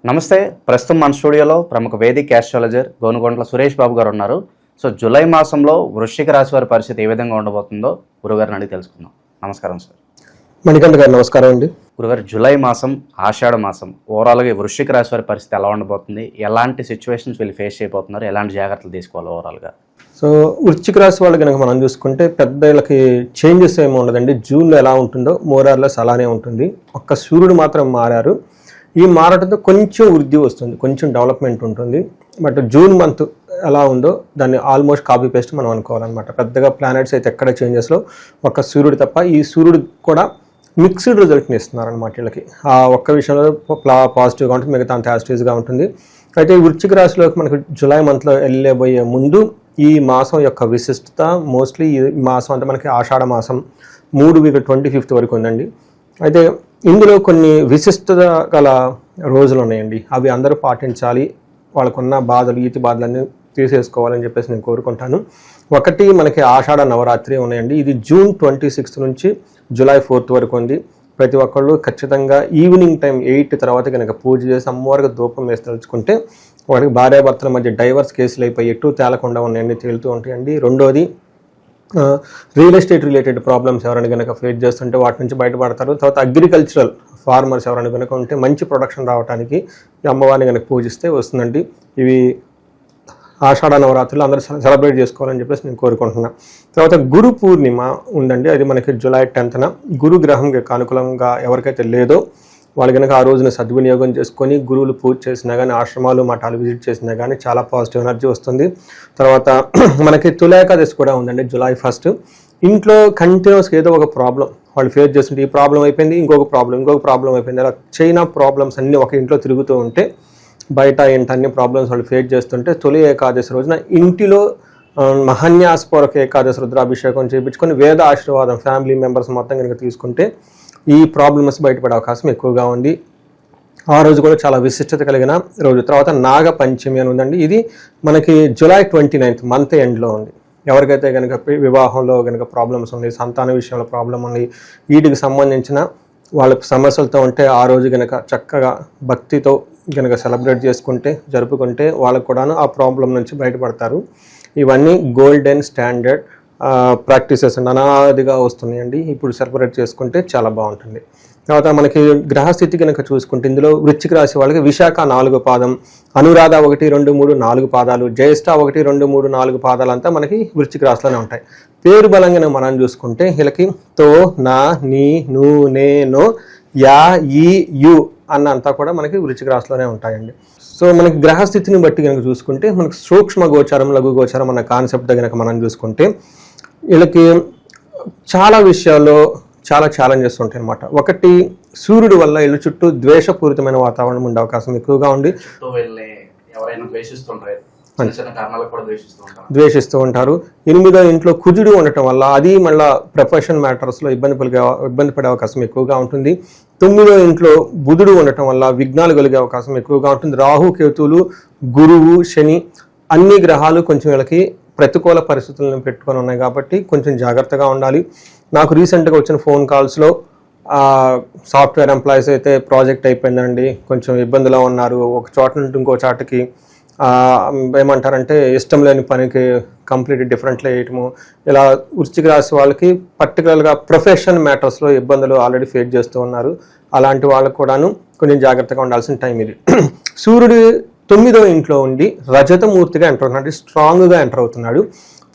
నమస్తే. ప్రస్తుతం మన స్టూడియోలో ప్రముఖ వేదిక్ ఆస్ట్రాలజర్ గోనుగొంట్ల సురేష్ బాబు గారు ఉన్నారు. సో జూలై మాసంలో వృశ్చిక రాశి వారి పరిస్థితి ఏ విధంగా ఉండబోతుందో గురుగారిని అడిగి తెలుసుకుందాం. నమస్కారం సార్. మణికంఠ గారు నమస్కారం అండి. గురుగారు, జూలై మాసం ఆషాఢ మాసం ఓవరాల్గా వృశ్చిక రాశి వారి పరిస్థితి ఎలా ఉండబోతుంది, ఎలాంటి సిచ్యువేషన్స్ వీళ్ళు ఫేస్ చేయబోతున్నారు, ఎలాంటి జాగ్రత్తలు తీసుకోవాలి ఓవరాల్గా? సో వృశ్చిక రాశి వాళ్ళు కనుక మనం చూసుకుంటే పెద్దలకి చేంజెస్ ఏమి ఉండదండి. జూన్లో ఎలా ఉంటుందో మోరార్లెస్ అలానే ఉంటుంది. ఒక్క సూర్యుడు మాత్రం మారారు. ఈ మారటంతో కొంచెం వృద్ధి వస్తుంది, కొంచెం డెవలప్మెంట్ ఉంటుంది. బట్ జూన్ మంత్ ఎలా ఉందో దాన్ని ఆల్మోస్ట్ కాపీ పేస్ట్ మనం అనుకోవాలన్నమాట. పెద్దగా ప్లానెట్స్ అయితే ఎక్కడ చేంజెస్లో ఒక్క సూర్యుడు తప్ప. ఈ సూర్యుడు కూడా మిక్స్డ్ రిజల్ట్ని ఇస్తున్నారనమాట వీళ్ళకి. ఆ ఒక్క విషయంలో పాజిటివ్గా ఉంటుంది, మిగతా అంత యాస్టివ్గా ఉంటుంది. అయితే ఈ వృశ్చిక రాశిలోకి మనకు జూలై మంత్లో వెళ్ళబోయే ముందు ఈ మాసం యొక్క విశిష్టత మోస్ట్లీ ఈ మాసం అంటే మనకి ఆషాఢ మాసం 3 వీక్ 25th వరకు ఉందండి. అయితే ఇందులో కొన్ని విశిష్టత గల రోజులు ఉన్నాయండి. అవి అందరూ పాటించాలి. వాళ్ళకున్న బాధలు ఈతి బాధలన్నీ తీసేసుకోవాలని చెప్పేసి నేను కోరుకుంటాను. ఒకటి మనకి ఆషాఢ నవరాత్రి ఉన్నాయండి. ఇది జూన్ 26th నుంచి జూలై 4th వరకు ఉంది. ప్రతి ఒక్కళ్ళు ఖచ్చితంగా ఈవినింగ్ టైం 8 తర్వాత కనుక పూజ చేసి అమ్మవారికి ధూపం వేసి తలుచుకుంటే వాడికి భార్యాభర్తల మధ్య డైవర్స్ కేసులు అయిపోయి ఎటు తేలకుండా ఉన్నాయండి, తేలుతూ ఉంటాయండి. రెండోది రియల్ ఎస్టేట్ రిలేటెడ్ ప్రాబ్లమ్స్ ఎవరైనా కనుక ఫేస్ చేస్తుంటే వాటి నుంచి బయటపడతారు. తర్వాత అగ్రికల్చరల్ ఫార్మర్స్ ఎవరైనా కనుక ఉంటే మంచి ప్రొడక్షన్ రావడానికి అమ్మవారిని కనుక పూజిస్తే వస్తుందండి. ఇవి ఆషాఢ నవరాత్రులు అందరూ సెలబ్రేట్ చేసుకోవాలని చెప్పేసి నేను కోరుకుంటున్నాను. తర్వాత గురు పూర్ణిమ ఉందండి. అది మనకి జూలై 10th. గురు గ్రహంకి అనుకూలంగా ఎవరికైతే లేదో వాళ్ళు కనుక ఆ రోజున సద్వినియోగం చేసుకొని గురువులు పూజ చేసినా కానీ, ఆశ్రమాలు మఠాలు విజిట్ చేసినా కానీ చాలా పాజిటివ్ ఎనర్జీ వస్తుంది. తర్వాత మనకి తులాఏకాదశి కూడా ఉందండి జూలై 1st. ఇంట్లో కంటిన్యూస్గా ఏదో ఒక ప్రాబ్లం వాళ్ళు ఫేస్ చేస్తుంటే ఈ ప్రాబ్లం అయిపోయింది, ఇంకొక ప్రాబ్లం అయిపోయింది, అలా చైనా ప్రాబ్లమ్స్ అన్నీ ఒక ఇంట్లో తిరుగుతూ ఉంటే బయట అన్ని ప్రాబ్లమ్స్ వాళ్ళు ఫేస్ చేస్తుంటే తొలి ఏకాదశి రోజున ఇంటిలో మహాన్యాసపూర్వక ఏకాదశి రుద్రాభిషేకం చేయించుకొని వేద ఆశీర్వాదం ఫ్యామిలీ మెంబర్స్ మొత్తం కనుక తీసుకుంటే ఈ ప్రాబ్లమ్స్ బయటపడే అవకాశం ఎక్కువగా ఉంది. ఆ రోజు కూడా చాలా విశిష్టత కలిగిన రోజు. తర్వాత నాగ పంచమి అని ఉందండి. ఇది మనకి జూలై 29th మంత్ ఎండ్లో ఉంది. ఎవరికైతే కనుక వివాహంలో కనుక ప్రాబ్లమ్స్ ఉన్నాయి, సంతాన విషయంలో ప్రాబ్లం ఉంది, వీటికి సంబంధించిన వాళ్ళకి సమస్యలతో ఉంటే ఆ రోజు కనుక చక్కగా భక్తితో కనుక సెలబ్రేట్ జరుపుకుంటే వాళ్ళకు కూడాను ఆ ప్రాబ్లం నుంచి బయటపడతారు. ఇవన్నీ గోల్డెన్ స్టాండర్డ్ ప్రాక్టీసెస్ అండి, అనాదిగా వస్తున్నాయండి. ఇప్పుడు సెలబ్రేట్ చేసుకుంటే చాలా బాగుంటుంది. తర్వాత మనకి గ్రహస్థితి కనుక చూసుకుంటే ఇందులో వృశ్చిక రాశి వాళ్ళకి విశాఖ 4 పాదం, అనురాధ 1, 2, 3, 4 పాదాలు, జ్యేష్ఠ 1, 2, 3, 4 పాదాలు అంతా మనకి వృశ్చిక రాశిలోనే ఉంటాయి. పేరు బలంగా మనం చూసుకుంటే వీళ్ళకి తో, నా, నీ, ను, నే, నో, యా, ఈ, యు అన్నంతా కూడా మనకి వృశ్చిక రాశిలోనే ఉంటాయండి. సో మనకి గ్రహస్థితిని బట్టి కనుక చూసుకుంటే మనకి సూక్ష్మ గోచారం, లఘు గోచారం అన్న కాన్సెప్ట్ కనుక మనం చూసుకుంటే వీళ్ళకి చాలా విషయాల్లో చాలా ఛాలెంజెస్ ఉంటాయి అన్నమాట. ఒకటి, సూర్యుడు వల్ల ఇళ్ళ చుట్టూ ద్వేషపూరితమైన వాతావరణం ఉండే అవకాశం ఎక్కువగా ఉంది. ద్వేషిస్తూ ఉంటారు. 8వ ఇంట్లో కుజుడు ఉండటం వల్ల అది మళ్ళీ ప్రొఫెషన్ మ్యాటర్స్లో ఇబ్బంది పడే అవకాశం ఎక్కువగా ఉంటుంది. 9వ ఇంట్లో బుధుడు ఉండటం వల్ల విఘ్నాలు కలిగే అవకాశం ఎక్కువగా ఉంటుంది. రాహు, కేతువులు, గురువు, శని అన్ని గ్రహాలు కొంచెం వీళ్ళకి ప్రతికూల పరిస్థితులను పెట్టుకొని ఉన్నాయి కాబట్టి కొంచెం జాగ్రత్తగా ఉండాలి. నాకు రీసెంట్గా వచ్చిన ఫోన్ కాల్స్లో సాఫ్ట్వేర్ ఎంప్లాయీస్ అయితే ప్రాజెక్ట్ అయిపోయిందండి, కొంచెం ఇబ్బందిలో ఉన్నారు, ఒక చోట నుండి ఇంకో చోటకి ఏమంటారంటే ఇష్టం లేని పనికి కంప్లీట్ డిఫరెంట్లో వేయటము, ఇలా వృశ్చిక రాశి వాళ్ళకి పర్టికులర్గా ప్రొఫెషన్ మ్యాటర్స్లో ఇబ్బందులు ఆల్రెడీ ఫేస్ చేస్తూ ఉన్నారు. అలాంటి వాళ్ళకు కూడాను కొంచెం జాగ్రత్తగా ఉండాల్సిన టైం ఇది. సూర్యుడు 9వ ఇంట్లో ఉండి రజతమూర్తిగా ఎంటర్ అవుతున్నాడు, స్ట్రాంగ్గా ఎంటర్ అవుతున్నాడు.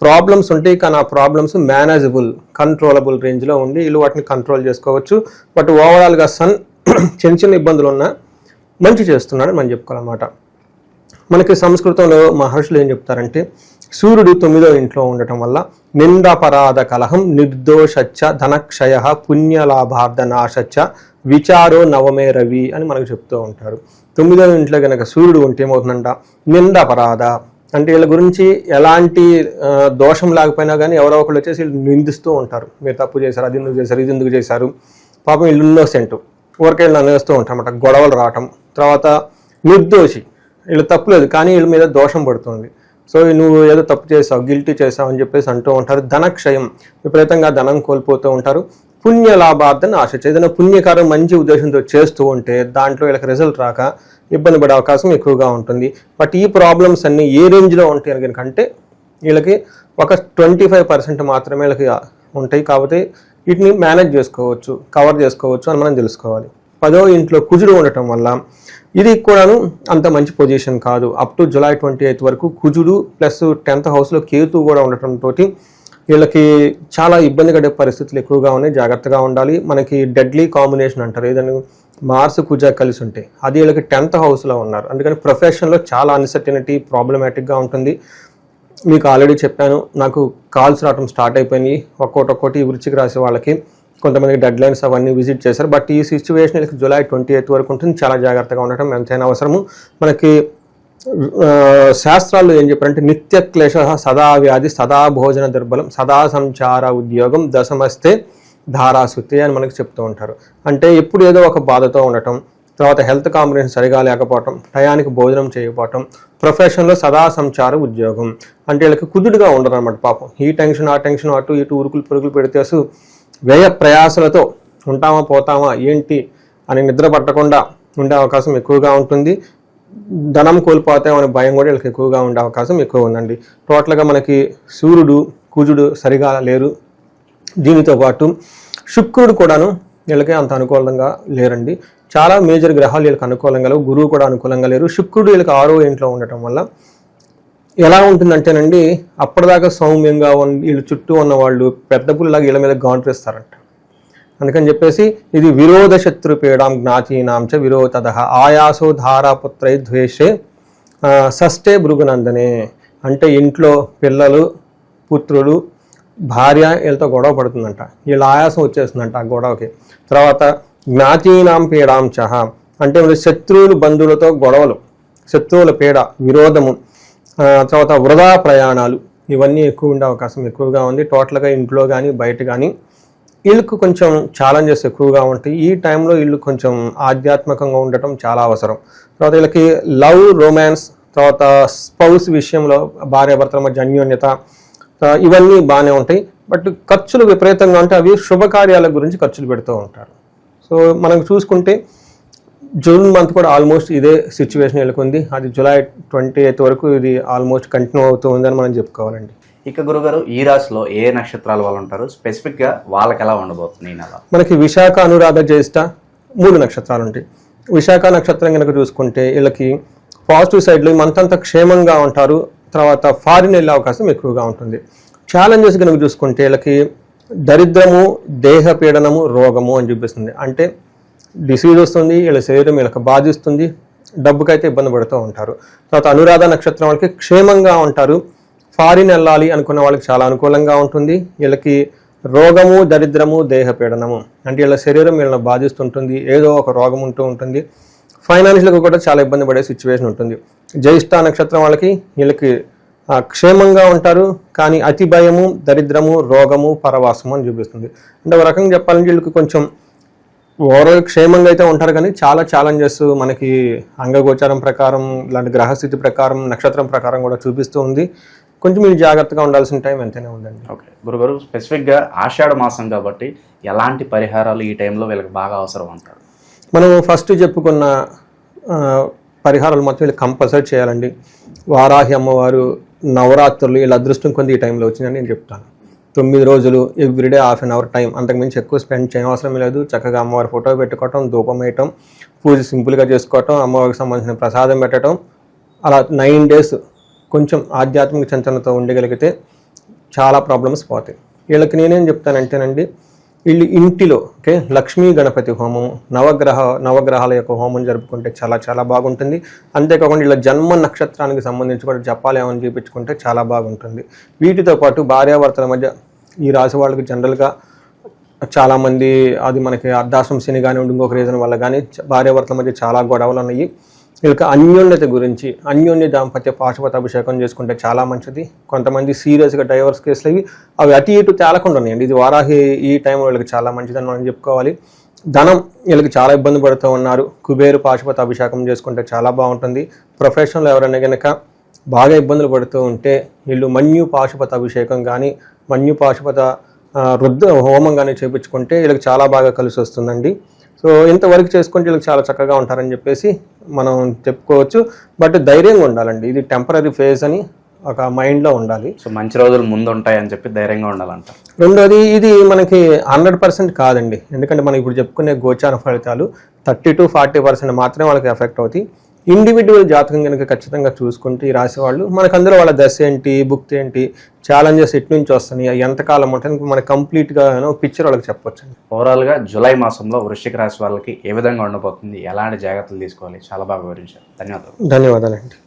ప్రాబ్లమ్స్ ఉంటాయి కానీ ఆ ప్రాబ్లమ్స్ మేనేజబుల్, కంట్రోలబుల్ రేంజ్లో ఉండి వీళ్ళు వాటిని కంట్రోల్ చేసుకోవచ్చు. బట్ ఓవరాల్గా సన్ చిన్న ఇబ్బందులు ఉన్నా మంచి చేస్తున్నాడు మనం చెప్పుకోవాలన్నమాట. మనకి సంస్కృతంలో మహర్షులు ఏం చెప్తారంటే సూర్యుడు 9వ ఇంట్లో ఉండటం వల్ల నిందాపరాధ కలహం, నిర్దోషచ్చ, ధనక్షయ, పుణ్యలాభార్థ నాశచ్చ, విచారో నవమే రవి అని మనకు చెప్తూ ఉంటారు. 9వ ఇంట్లో కనుక సూర్యుడు ఉంటే ఏమవుతుందంట, నిందాపరాధ అంటే వీళ్ళ గురించి ఎలాంటి దోషం లేకపోయినా కానీ ఎవరో ఒకళ్ళు వచ్చేసి వీళ్ళు నిందిస్తూ ఉంటారు. మీరు తప్పు చేశారు, అది ఎందుకు చేశారు, ఇది ఎందుకు చేశారు, పాపం వీళ్ళు ఇన్నోసెంట్ ఊరికే వీళ్ళు అనేస్తూ ఉంటారు అన్నమాట. గొడవలు రావటం. తర్వాత నిర్దోషి, వీళ్ళు తప్పులేదు కానీ వీళ్ళ మీద దోషం పడుతుంది. సో నువ్వు ఏదో తప్పు చేసావు, గిల్టీ చేసావు అని చెప్పేసి అంటూ ఉంటారు. ధనక్షయం, విపరీతంగా ధనం కోల్పోతూ ఉంటారు. పుణ్య లాభార్థాన్ని ఆశించే ఏదైనా పుణ్యకారం మంచి ఉద్దేశంతో చేస్తూ ఉంటే దాంట్లో వీళ్ళకి రిజల్ట్ రాక ఇబ్బంది పడే అవకాశం ఎక్కువగా ఉంటుంది. బట్ ఈ ప్రాబ్లమ్స్ అన్నీ ఏ రేంజ్లో ఉంటాయి కనుకంటే వీళ్ళకి ఒక 25% మాత్రమే వీళ్ళకి ఉంటాయి. కాబట్టి వీటిని మేనేజ్ చేసుకోవచ్చు, కవర్ చేసుకోవచ్చు అని మనం తెలుసుకోవాలి. 10వ ఇంట్లో కుజుడు ఉండటం వల్ల ఇది కూడాను అంత మంచి పొజిషన్ కాదు. అప్ టు జూలై 28 వరకు కుజుడు ప్లస్ 10th హౌస్లో కేతు కూడా ఉండటంతో వీళ్ళకి చాలా ఇబ్బంది పడే పరిస్థితులు ఎక్కువగా ఉన్నాయి. జాగ్రత్తగా ఉండాలి. మనకి డెడ్లీ కాంబినేషన్ అంటారు, ఏదైనా మార్స్ కుజ కలిసి ఉంటాయి, అది వీళ్ళకి 10th హౌస్లో ఉన్నారు. అందుకని ప్రొఫెషన్లో చాలా అన్సర్టనిటీ ప్రాబ్లమాటిక్గా ఉంటుంది. మీకు ఆల్రెడీ చెప్పాను, నాకు కాల్స్ రావడం స్టార్ట్ అయిపోయినాయి ఒక్కొక్కటి వృశ్చిక రాశి వాళ్ళకి. కొంతమందికి డెడ్ లైన్స్ అవన్నీ విజిట్ చేశారు. బట్ ఈ సిచ్యువేషన్ వీళ్ళకి జూలై 28 వరకు ఉంటుంది. చాలా జాగ్రత్తగా ఉండటం ఎంతైనా అవసరము. మనకి శాస్త్రాల్లో ఏం చెప్పారంటే నిత్య క్లేశ సదా వ్యాధి సదా భోజన దుర్బలం సదా సంచార ఉద్యోగం దశమస్తే ధారాసుతే అని మనకి చెప్తూ ఉంటారు. అంటే ఎప్పుడు ఏదో ఒక బాధతో ఉండటం, తర్వాత హెల్త్ కాంబినేషన్ సరిగా లేకపోవటం, టయానికి భోజనం చేయకపోవటం, ప్రొఫెషన్లో సదా సంచార ఉద్యోగం. అంటే వీళ్ళకి కుదురుగా ఉండరు అనమాట పాపం. ఈ టెన్షన్ ఆ టెన్షన్ అటు ఇటు ఉరుకులు పరుగులు పెడితే అసలు వ్యయ ప్రయాసలతో ఉంటామా పోతామా ఏంటి అని నిద్ర పట్టకుండా ఉండే అవకాశం ఎక్కువగా ఉంటుంది. ధనం కోల్పోతామనే భయం కూడా వీళ్ళకి ఎక్కువగా ఉండే అవకాశం ఎక్కువ ఉందండి. టోటల్గా మనకి సూర్యుడు కుజుడు సరిగా లేరు. దీనితో పాటు శుక్రుడు కూడాను వీళ్ళకి అంత అనుకూలంగా లేరండి. చాలా మేజర్ గ్రహాలు వీళ్ళకి అనుకూలంగా లేవు. గురువు కూడా అనుకూలంగా లేరు. శుక్రుడు వీళ్ళకి 6వ ఇంట్లో ఉండటం వల్ల ఎలా ఉంటుందంటేనండి, అప్పటిదాకా సౌమ్యంగా వీళ్ళు చుట్టూ ఉన్న వాళ్ళు పెద్ద పుల్లాగా వీళ్ళ మీద గాంట్రేస్తారంట. అందుకని చెప్పేసి ఇది విరోధ శత్రుపీడాం జ్ఞాతీనాంచ విరోధద ఆయాసో ధారాపుత్రై ద్వేషే షష్ఠే భృగునందనే. అంటే ఇంట్లో పిల్లలు పుత్రుడు భార్య వీళ్ళతో గొడవ పడుతుందంట, వీళ్ళ ఆయాసం వచ్చేస్తుందంట ఆ గొడవకి. తర్వాత జ్ఞాతీనాం పీడాంచ అంటే శత్రువులు బంధువులతో గొడవలు, శత్రువుల పీడ విరోధము, తర్వాత వృధా ప్రయాణాలు ఇవన్నీ ఎక్కువ ఉండే అవకాశం ఎక్కువగా ఉంది. టోటల్గా ఇంట్లో కానీ బయట కానీ వీళ్ళకు కొంచెం ఛాలెంజెస్ ఎక్కువగా ఉంటాయి. ఈ టైంలో వీళ్ళు కొంచెం ఆధ్యాత్మికంగా ఉండటం చాలా అవసరం. తర్వాత వీళ్ళకి లవ్ రొమాన్స్, తర్వాత స్పౌస్ విషయంలో భార్యాభర్తల మధ్య అన్యోన్యత ఇవన్నీ బాగానే ఉంటాయి. బట్ ఖర్చులు విపరీతంగా ఉంటే అవి శుభకార్యాల గురించి ఖర్చులు పెడుతూ ఉంటారు. సో మనం చూసుకుంటే జూన్ మంత్ కూడా ఆల్మోస్ట్ ఇదే సిచ్యువేషన్ నెలకొంది. అది జూలై 28 వరకు ఇది ఆల్మోస్ట్ కంటిన్యూ అవుతూ ఉందని మనం చెప్పుకోవాలండి. ఇక గురుగారు ఈ రాశిలో ఏ నక్షత్రాల వాళ్ళు ఉంటారు, స్పెసిఫిక్గా వాళ్ళకి ఎలా ఉండబోతుంది ఈ నెల? మనకి విశాఖ అనురాధ జ్యేష్ఠ 3 నక్షత్రాలు ఉంటాయి. విశాఖ నక్షత్రం కనుక చూసుకుంటే వీళ్ళకి పాజిటివ్ సైడ్లో ఈ మంత్ అంతా క్షేమంగా ఉంటారు. తర్వాత ఫారిన్ వెళ్ళే అవకాశం ఎక్కువగా ఉంటుంది. ఛాలెంజెస్ కనుక చూసుకుంటే వీళ్ళకి దరిద్రము, దేహ పీడనము, రోగము అని చూపిస్తుంది. అంటే డిసీజ్ వస్తుంది, వీళ్ళ శరీరం వీళ్ళకి బాధిస్తుంది, డబ్బుకైతే ఇబ్బంది పడుతూ ఉంటారు. తర్వాత అనురాధ నక్షత్రం వాళ్ళకి క్షేమంగా ఉంటారు. ఫారిన్ వెళ్ళాలి అనుకున్న వాళ్ళకి చాలా అనుకూలంగా ఉంటుంది. వీళ్ళకి రోగము, దరిద్రము, దేహ పీడనము అంటే వీళ్ళ శరీరం వీళ్ళని బాధిస్తుంటుంది, ఏదో ఒక రోగం ఉంటూ ఉంటుంది. ఫైనాన్షియల్గా కూడా చాలా ఇబ్బంది పడే సిచ్యువేషన్ ఉంటుంది. జ్యేష్ఠ నక్షత్రం వాళ్ళకి వీళ్ళకి క్షేమంగా ఉంటారు, కానీ అతి భయము, దరిద్రము, రోగము, పరవాసము అని చూపిస్తుంది. అంటే ఒక రకంగా చెప్పాలంటే వీళ్ళకి కొంచెం ఓవరాల్ క్షేమంగా అయితే ఉంటారు, కానీ చాలా ఛాలెంజెస్ మనకి అంగగోచారం ప్రకారం ఇలాంటి గ్రహస్థితి ప్రకారం నక్షత్రం ప్రకారం కూడా చూపిస్తూ ఉంది. కొంచెం మీరు జాగ్రత్తగా ఉండాల్సిన టైం ఎంతైనా ఉందండి. ఓకే గురుగారు, స్పెసిఫిక్గా ఆషాఢ మాసం కాబట్టి ఎలాంటి పరిహారాలు ఈ టైంలో వీళ్ళకి బాగా అవసరం అంటారు? మనం ఫస్ట్ చెప్పుకున్న పరిహారాలు మొత్తం వీళ్ళు కంపల్సరీ చేయాలండి. వారాహి అమ్మవారు నవరాత్రులు వీళ్ళ అదృష్టం కొంది ఈ టైంలో వచ్చిందని నేను చెప్తాను. 9 రోజులు ఎవ్రీడే ½ అన్ అవర్ టైం, అంతకుమించి ఎక్కువ స్పెండ్ చేయవసరం లేదు. చక్కగా అమ్మవారి ఫోటో పెట్టుకోవటం, ధూపం వేయటం, పూజ సింపుల్గా చేసుకోవటం, అమ్మవారికి సంబంధించిన ప్రసాదం పెట్టడం, అలా 9 days కొంచెం ఆధ్యాత్మిక చింతనతో ఉండగలిగితే చాలా ప్రాబ్లమ్స్ పోతాయి. వీళ్ళకి నేనేం చెప్తానంటేనండి, వీళ్ళు ఇంటిలో లక్ష్మీ గణపతి హోమము, నవగ్రహాల యొక్క హోమం జరుపుకుంటే చాలా చాలా బాగుంటుంది. అంతేకాకుండా వీళ్ళ జన్మ నక్షత్రానికి సంబంధించి కూడా జపాలు ఏమని చూపించుకుంటే చాలా బాగుంటుంది. వీటితో పాటు భార్యాభర్తల మధ్య ఈ రాశి వాళ్ళకి జనరల్గా చాలామంది అది మనకి అర్ధాశ్రమ శని కానివ్వండి ఇంకొక రీజన్ వల్ల కానీ భార్యాభర్తల మధ్య చాలా గొడవలు ఉన్నాయి. వీళ్ళకి అన్యోన్యత గురించి అన్యోన్య దాంపత్య పాశుపత అభిషేకం చేసుకుంటే చాలా మంచిది. కొంతమంది సీరియస్గా డైవర్స్ కేసులు అవి అటు ఇటు తేలకుండా ఉన్నాయండి. ఇది వారాహి ఈ టైంలో వీళ్ళకి చాలా మంచిదని మనం చెప్పుకోవాలి. ధనం వీళ్ళకి చాలా ఇబ్బంది పడుతూ ఉన్నారు. కుబేరు పాశుపత అభిషేకం చేసుకుంటే చాలా బాగుంటుంది. ప్రొఫెషనల్ ఎవరైనా కనుక బాగా ఇబ్బందులు పడుతూ ఉంటే వీళ్ళు మన్యు పాశుపత అభిషేకం కానీ మన్యు పాశుపత రుద్ర హోమం కానీ చేయించుకుంటే వీళ్ళకి చాలా బాగా కలిసి వస్తుందండి. సో ఇంతవరకు చేసుకుంటే వీళ్ళకి చాలా చక్కగా ఉంటారని చెప్పేసి మనం చెప్పుకోవచ్చు. బట్ ధైర్యంగా ఉండాలండి, ఇది టెంపరీ ఫేజ్ అని ఒక మైండ్లో ఉండాలి. సో మంచి రోజులు ముందు ఉంటాయని చెప్పి ధైర్యంగా ఉండాలంట. రెండోది, ఇది మనకి 100% కాదండి, ఎందుకంటే మనం ఇప్పుడు చెప్పుకునే గోచార ఫలితాలు 30 to 40% మాత్రమే వాళ్ళకి ఎఫెక్ట్ అవుతాయి. ఇండివిజువల్ జాతకం కనుక ఖచ్చితంగా చూసుకుంటే ఈ రాశి వాళ్ళు మనకు అందులో వాళ్ళ దశ ఏంటి, భుక్తి ఏంటి, ఛాలెంజెస్ ఎటు నుంచి వస్తున్నాయి, ఎంతకాలం ఉంటుంది, మనకి కంప్లీట్గా పిక్చర్ వాళ్ళకి చెప్పొచ్చు. ఓవరాల్గా జూలై మాసంలో వృశ్చిక రాశి వాళ్ళకి ఏ విధంగా ఉండబోతుంది, ఎలాంటి జాగ్రత్తలు తీసుకోవాలి, చాలా బాగా వివరించారు. ధన్యవాదాలు. ధన్యవాదాలండి.